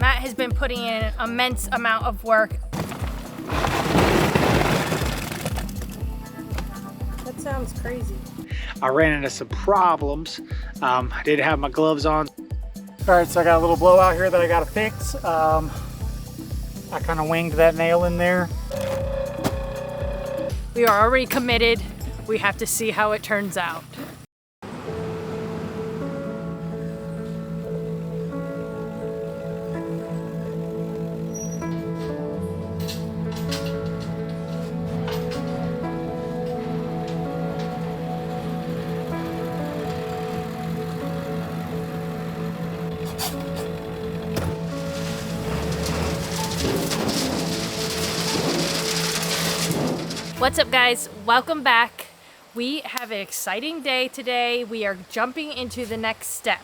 Matt has been putting in an immense amount of work. That sounds crazy. I ran into some problems. I did have my gloves on. All right, so I got a little blowout here that I gotta fix. I kind of winged that nail in there. We are already committed. We have to see how it turns out. What's up, guys? Welcome back. We have an exciting day today. We are jumping into the next step.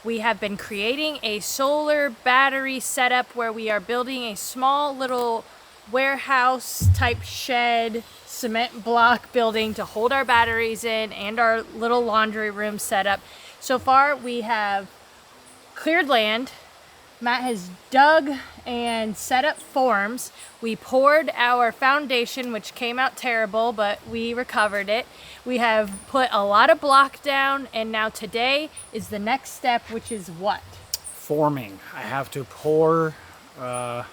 We have been creating a solar battery setup where we are building a small little warehouse type shed, cement block building to hold our batteries in and our little laundry room setup. So far, we have cleared land. Matt has dug and set up forms. We poured our foundation, which came out terrible, but we recovered it. We have put a lot of block down, and now today is the next step, which is what? Forming. I have to pour the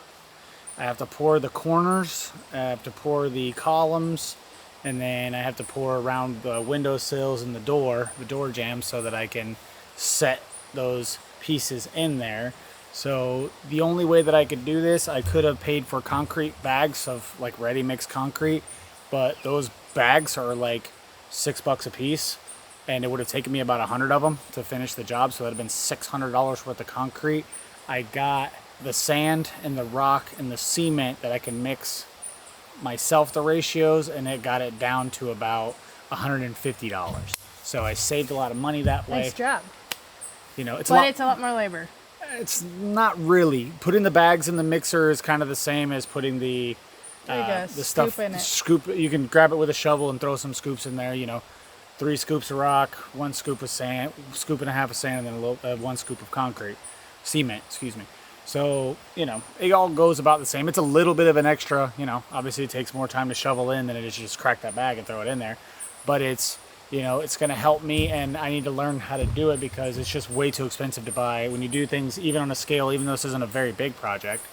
corners, I have to pour the columns, and then I have to pour around the window sills and the door jamb, so that I can set those pieces in there. So the only way that I could do this, I could have paid for concrete bags of like ready mix concrete, but those bags are like $6 a piece, and it would have taken me about 100 of them to finish the job, so that would have been $600 worth of concrete. I got the sand and the rock and the cement that I can mix myself the ratios, and it got it down to about $150. So I saved a lot of money that way. Nice job. You know, it's a lot more labor. It's not really. Putting the bags in the mixer is kind of the same as putting the stuff in it. Scoop. You can grab it with a shovel and throw some scoops in there. You know, 3 scoops of rock, 1 scoop of sand, scoop and a half of sand, and then 1 scoop of cement. Excuse me. So you know, it all goes about the same. It's a little bit of an extra. You know, obviously it takes more time to shovel in than it is to just crack that bag and throw it in there. But it's, you know, it's going to help me, and I need to learn how to do it because it's just way too expensive to buy. When you do things, even on a scale, even though this isn't a very big project,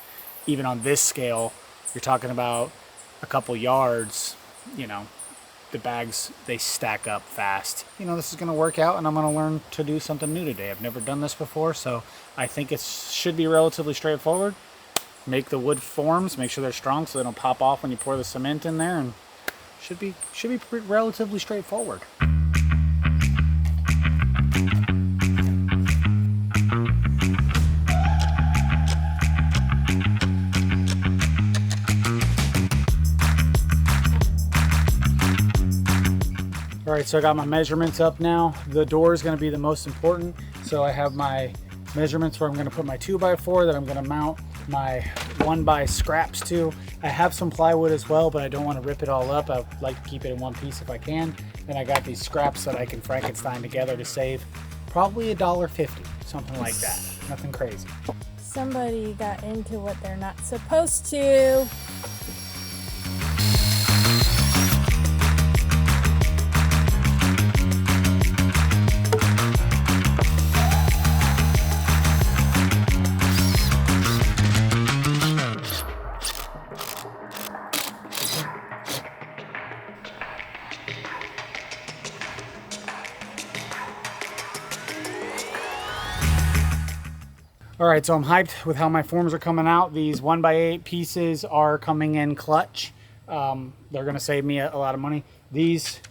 even on this scale, you're talking about a couple yards, you know, the bags, they stack up fast. You know, this is going to work out, and I'm going to learn to do something new today. I've never done this before, so I think it should be relatively straightforward. Make the wood forms, make sure they're strong so they don't pop off when you pour the cement in there, and should be relatively straightforward. All right, so I got my measurements up now. The door is going to be the most important. So I have my measurements where I'm going to put my 2x4 that I'm going to mount my 1x scraps to. I have some plywood as well, but I don't want to rip it all up. I like to keep it in one piece if I can. Then I got these scraps that I can Frankenstein together to save probably $1.50, something like that. Nothing crazy. Somebody got into what they're not supposed to. All right, so I'm hyped with how my forms are coming out. These 1x8 pieces are coming in clutch. They're gonna save me a lot of money. These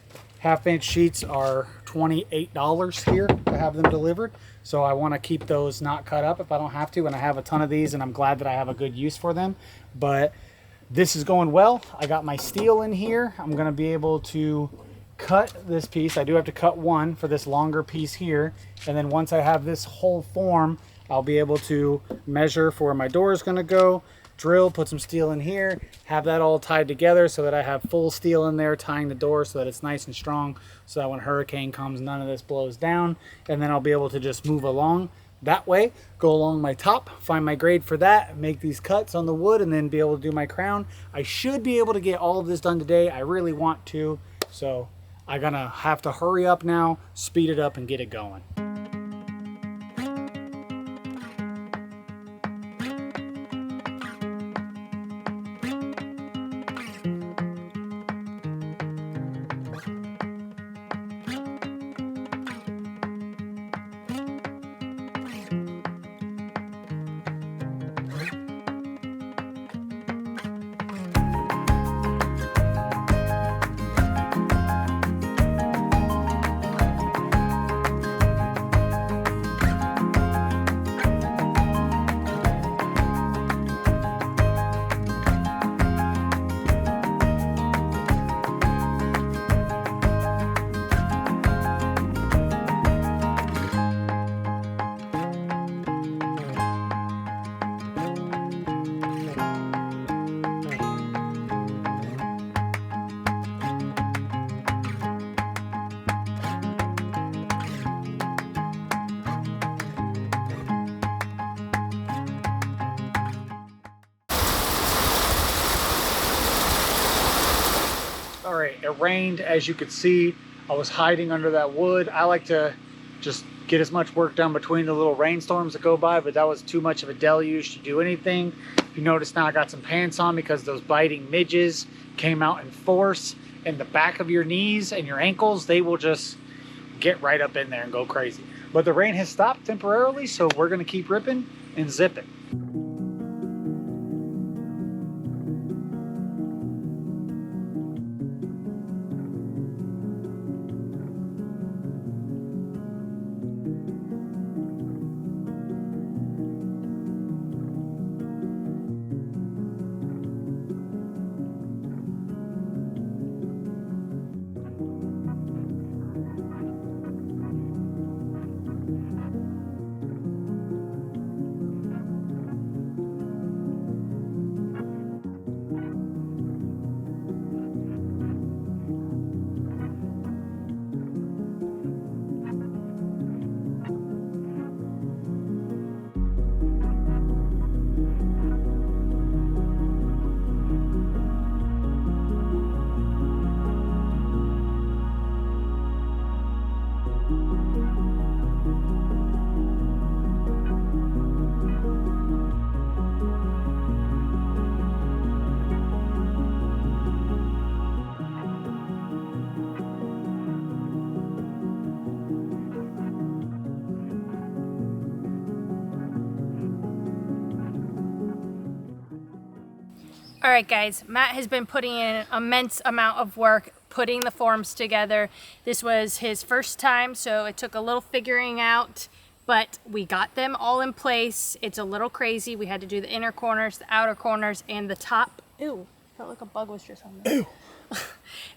1/2-inch sheets are $28 here to have them delivered. So I wanna keep those not cut up if I don't have to, and I have a ton of these, and I'm glad that I have a good use for them. But this is going well. I got my steel in here. I'm gonna be able to cut this piece. I do have to cut one for this longer piece here. And then once I have this whole form, I'll be able to measure for where my door is going to go, drill, put some steel in here, have that all tied together so that I have full steel in there tying the door so that it's nice and strong, so that when a hurricane comes, none of this blows down. And then I'll be able to just move along. that way, go along my top, find my grade for that, make these cuts on the wood, and then be able to do my crown. I should be able to get all of this done today. I really want to, so I'm gonna have to hurry up now, speed it up, and get it going. All right, it rained, as you could see. I was hiding under that wood. I like to just get as much work done between the little rainstorms that go by, but that was too much of a deluge to do anything. You notice now I got some pants on because those biting midges came out in force, and the back of your knees and your ankles, they will just get right up in there and go crazy. But the rain has stopped temporarily, so we're gonna keep ripping and zipping. All right, guys, Matt has been putting in an immense amount of work putting the forms together. This was his first time, so it took a little figuring out, but we got them all in place. It's a little crazy. We had to do the inner corners, the outer corners, and the top. Ew, felt like a bug was just on there. Ew.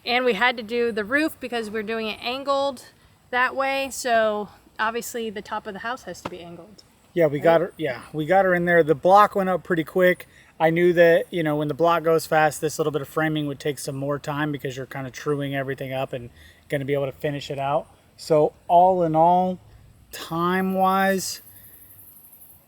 And we had to do the roof because we're doing it angled that way, so obviously the top of the house has to be angled. Yeah, we got her. Yeah, we got her in there. The block went up pretty quick. I knew that, you know, when the block goes fast, this little bit of framing would take some more time because you're kind of truing everything up and going to be able to finish it out. So all in all, time-wise,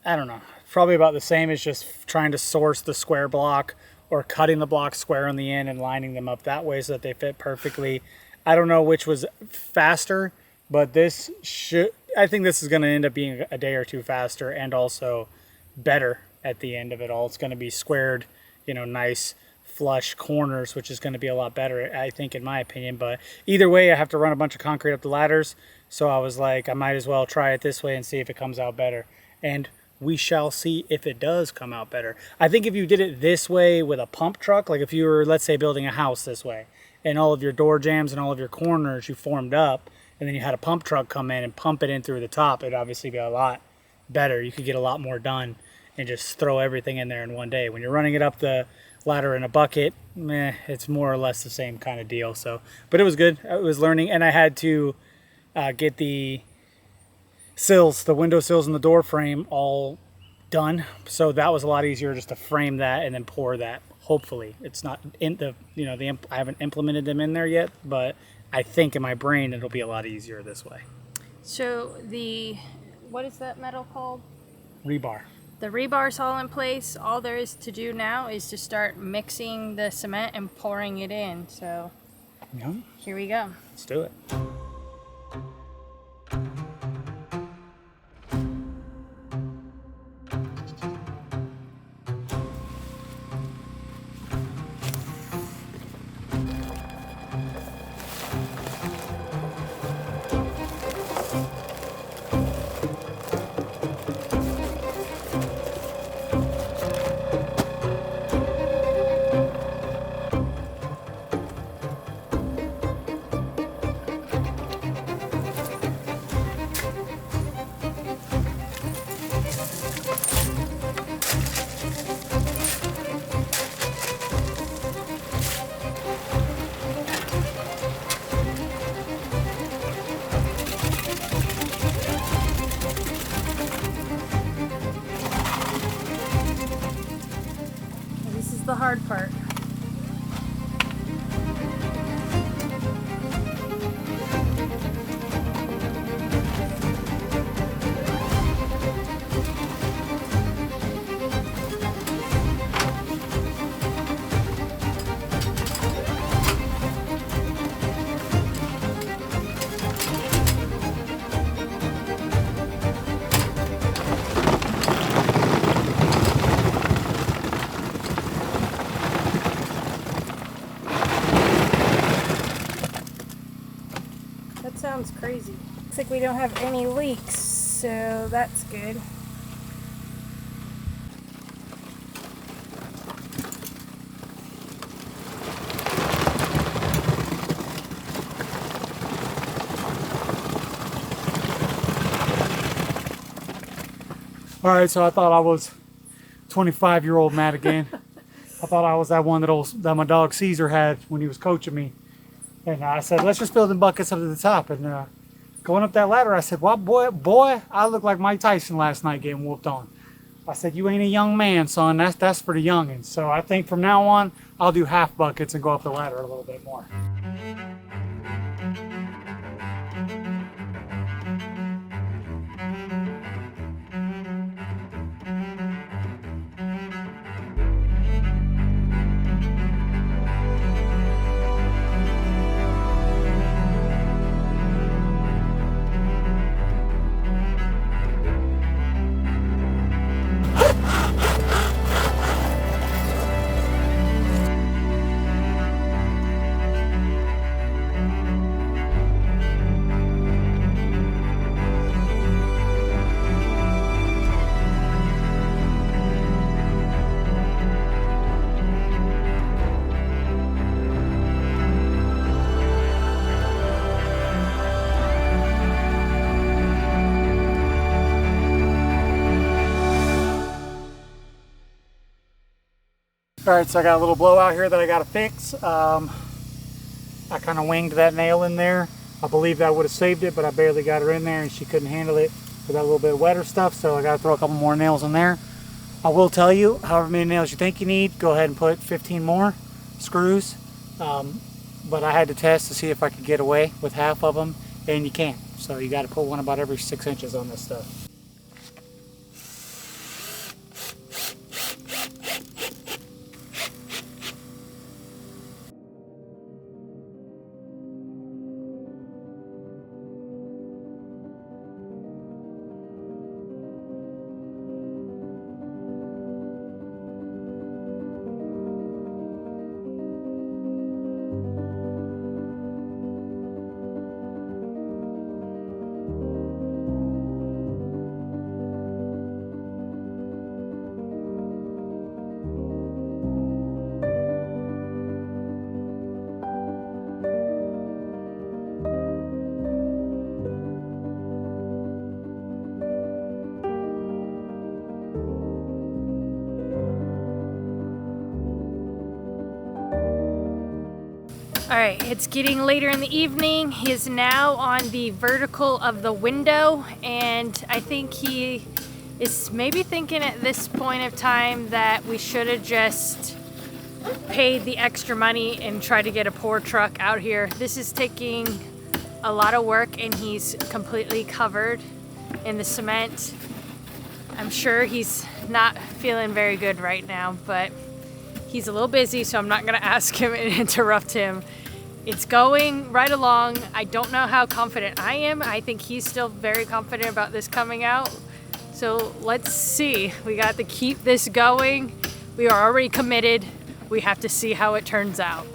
I don't know, probably about the same as just trying to source the square block or cutting the block square on the end and lining them up that way so that they fit perfectly. I don't know which was faster, but I think this is going to end up being a day or two faster and also better at the end of it all. It's going to be squared, you know, nice flush corners, which is going to be a lot better, I think, in my opinion. But either way, I have to run a bunch of concrete up the ladders, so I was like, I might as well try it this way and see if it comes out better, and we shall see if it does come out better. I think if you did it this way with a pump truck, like if you were, let's say, building a house this way and all of your door jambs and all of your corners you formed up, and then you had a pump truck come in and pump it in through the top, it'd obviously be a lot better. You could get a lot more done and just throw everything in there in one day. When you're running it up the ladder in a bucket, it's more or less the same kind of deal. So, but it was good. I was learning, and I had to get the sills, the window sills and the door frame all done. So that was a lot easier just to frame that and then pour that. Hopefully, it's not in the, you know, I haven't implemented them in there yet, but I think in my brain it'll be a lot easier this way. So the what is that metal called? Rebar. The rebar's all in place. All there is to do now is to start mixing the cement and pouring it in. So yeah, here we go. Let's do it. The hard part. Sounds crazy. Looks like we don't have any leaks, so that's good. All right, so I thought I was 25-year-old Matt again. I thought I was that one that my dog Caesar had when he was coaching me. And I said, let's just build the buckets up to the top. And going up that ladder, I said, well, boy, I look like Mike Tyson last night getting whooped on. I said, you ain't a young man, son. That's for the youngins. So I think from now on, I'll do half buckets and go up the ladder a little bit more. All right, so I got a little blowout here that I got to fix. I kind of winged that nail in there. I believe that would have saved it, but I barely got her in there and she couldn't handle it with that little bit wetter stuff, so I got to throw a couple more nails in there. I will tell you, however many nails you think you need, go ahead and put 15 more screws. But I had to test to see if I could get away with half of them, and you can't. So you got to put one about every 6 inches on this stuff. All right, it's getting later in the evening. He is now on the vertical of the window, and I think he is maybe thinking at this point of time that we should have just paid the extra money and tried to get a pour truck out here. This is taking a lot of work, and he's completely covered in the cement. I'm sure he's not feeling very good right now, but he's a little busy, so I'm not gonna ask him and interrupt him. It's going right along. I don't know how confident I am. I think he's still very confident about this coming out. So let's see. We got to keep this going. We are already committed. We have to see how it turns out.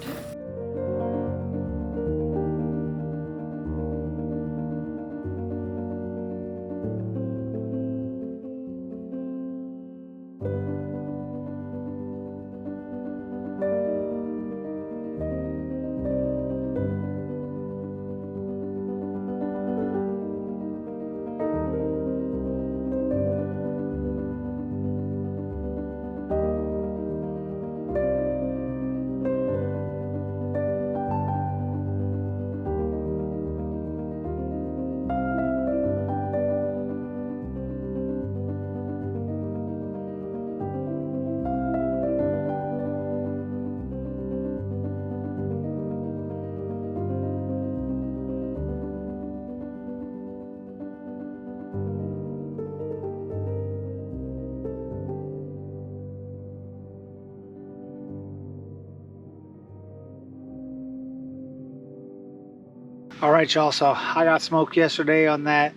All right, y'all, so I got smoked yesterday on that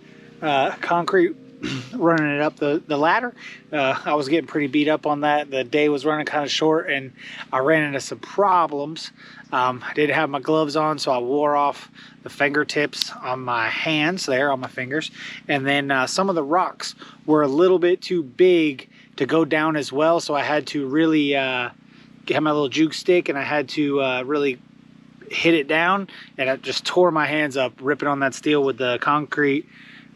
concrete, running it up the ladder. I was getting pretty beat up on that. The day was running kind of short, and I ran into some problems. I didn't have my gloves on, so I wore off the fingertips on my hands there, on my fingers. And then some of the rocks were a little bit too big to go down as well, so I had to really have my little juke stick, and I had to really hit it down, and I just tore my hands up ripping on that steel with the concrete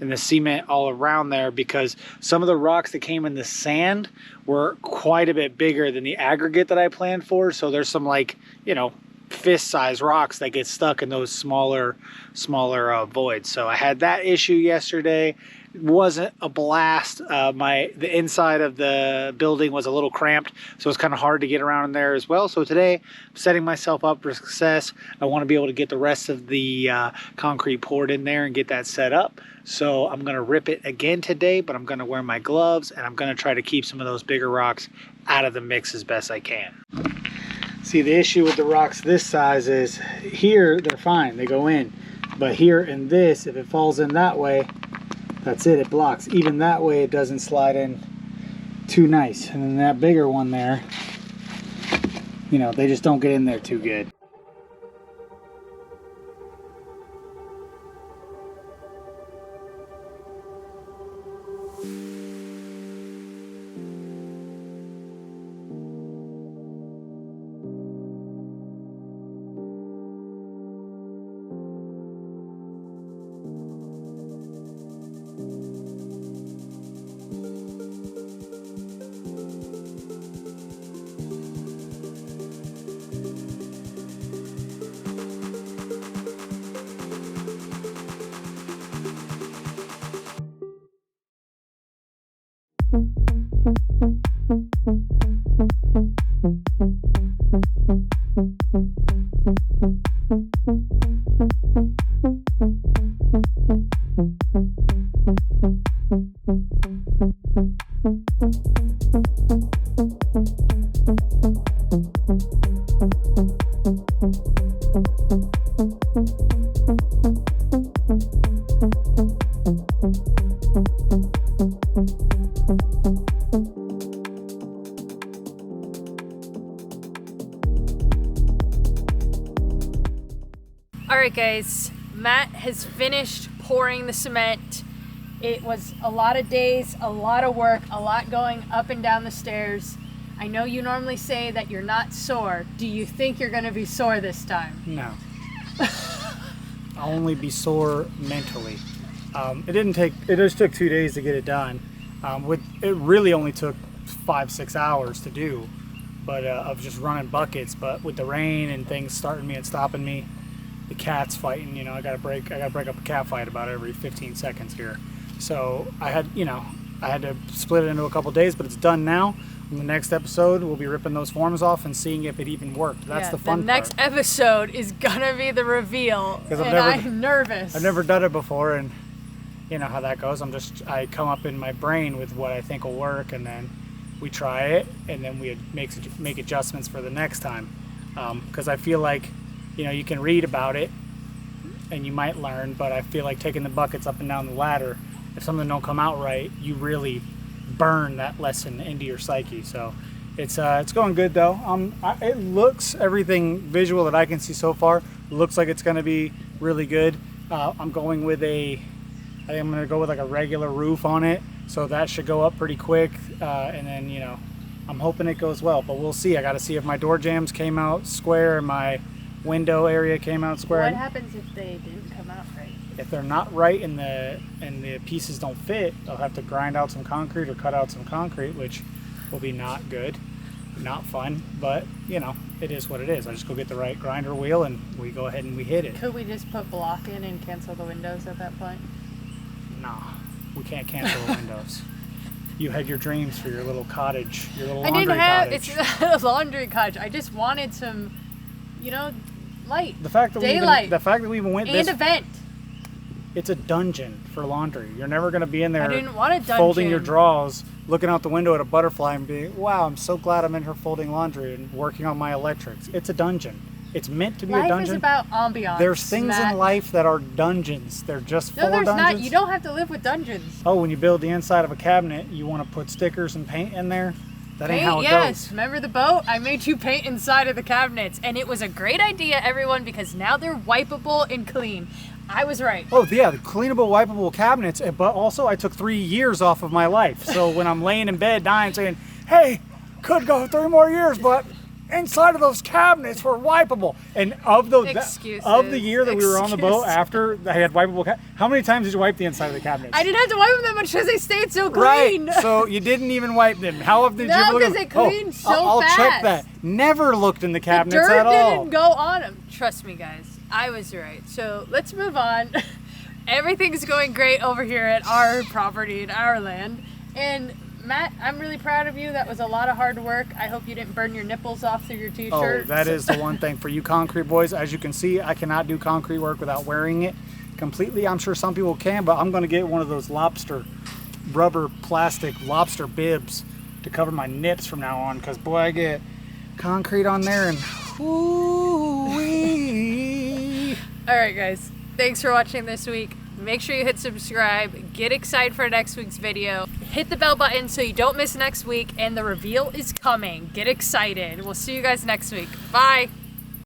and the cement all around there, because some of the rocks that came in the sand were quite a bit bigger than the aggregate that I planned for. So there's some, like, you know, fist-sized rocks that get stuck in those smaller voids. So I had that issue yesterday. It wasn't a blast. The inside of the building was a little cramped, so it's kind of hard to get around in there as well. So today, I'm setting myself up for success. I want to be able to get the rest of the concrete poured in there and get that set up. So I'm going to rip it again today, but I'm going to wear my gloves, and I'm going to try to keep some of those bigger rocks out of the mix as best I can. See, the issue with the rocks this size is here they're fine, they go in, but here in this, if it falls in that way, that's it, it blocks. Even that way it doesn't slide in too nice. And then that bigger one there, you know, they just don't get in there too good. Alright guys, Matt has finished pouring the cement. It was a lot of days, a lot of work, a lot going up and down the stairs. I know you normally say that you're not sore. Do you think you're going to be sore this time? No. I'll only be sore mentally. It just took 2 days to get it done. It really only took 5-6 hours to do, but of just running buckets. But with the rain and things starting me and stopping me, the cat's fighting, you know, I gotta break up a cat fight about every 15 seconds here. So I had to split it into a couple days, but it's done now. In the next episode, we'll be ripping those forms off and seeing if it even worked. That's the fun part. The next episode is gonna be the reveal, and I'm nervous. I've never done it before, and you know how that goes. I come up in my brain with what I think will work, and then we try it, and then we make adjustments for the next time. Because I feel like, you know, you can read about it and you might learn, but I feel like taking the buckets up and down the ladder, if something don't come out right, you really burn that lesson into your psyche. So it's going good though. It looks, everything visual that I can see so far looks like it's going to be really good. I'm going with I think I'm going to go with like a regular roof on it, so that should go up pretty quick, and then, you know, I'm hoping it goes well, but we'll see. I got to see if my door jambs came out square and my window area came out square. What happens if they didn't come out right? If they're not right and the pieces don't fit, I'll have to grind out some concrete or cut out some concrete, which will be not good, not fun, but you know, it is what it is. I just go get the right grinder wheel and we go ahead and we hit it. Could we just put block in and cancel the windows at that point? Nah, we can't cancel the windows. You had your dreams for your little cottage, your little laundry cottage. It's not a laundry cottage. I just wanted some, you know, light. The fact that we even went and a vent. It's a dungeon for laundry. You're never going to be in there. I didn't want a dungeon. Folding your drawers, looking out the window at a butterfly and being, wow, I'm so glad I'm in here folding laundry and working on my electrics. It's a dungeon. It's meant to be a dungeon. Life is about ambiance. There's things in life that are dungeons. They're just for dungeons. No, there's not. You don't have to live with dungeons. Oh, when you build the inside of a cabinet, you want to put stickers and paint in there? That ain't how it goes. Remember the boat? I made you paint inside of the cabinets. And it was a great idea, everyone, because now they're wipeable and clean. I was right. Oh, yeah, the cleanable, wipeable cabinets. But also, I took 3 years off of my life. So when I'm laying in bed dying saying, hey, could go 3 more years, but inside of those cabinets were wipeable. And of the year that we were on the boat after I had wipeable how many times did you wipe the inside of the cabinets? I didn't have to wipe them that much because they stayed so clean. Right, so you didn't even wipe them. How often did you look at them? No, because they cleaned so I'll fast. check that. Never looked in the cabinets at all. The dirt didn't go on them. Trust me, guys. I was right. So let's move on. Everything's going great over here at our property and our land. And Matt, I'm really proud of you. That was a lot of hard work. I hope you didn't burn your nipples off through your t-shirt. Oh, that is the one thing for you concrete boys. As you can see, I cannot do concrete work without wearing it completely. I'm sure some people can, but I'm going to get one of those rubber plastic lobster bibs to cover my nips from now on, because boy, I get concrete on there and whoo-wee. All right, guys. Thanks for watching this week. Make sure you hit subscribe, get excited for next week's video, hit the bell button so you don't miss next week, and the reveal is coming. Get excited. We'll see you guys next week. Bye.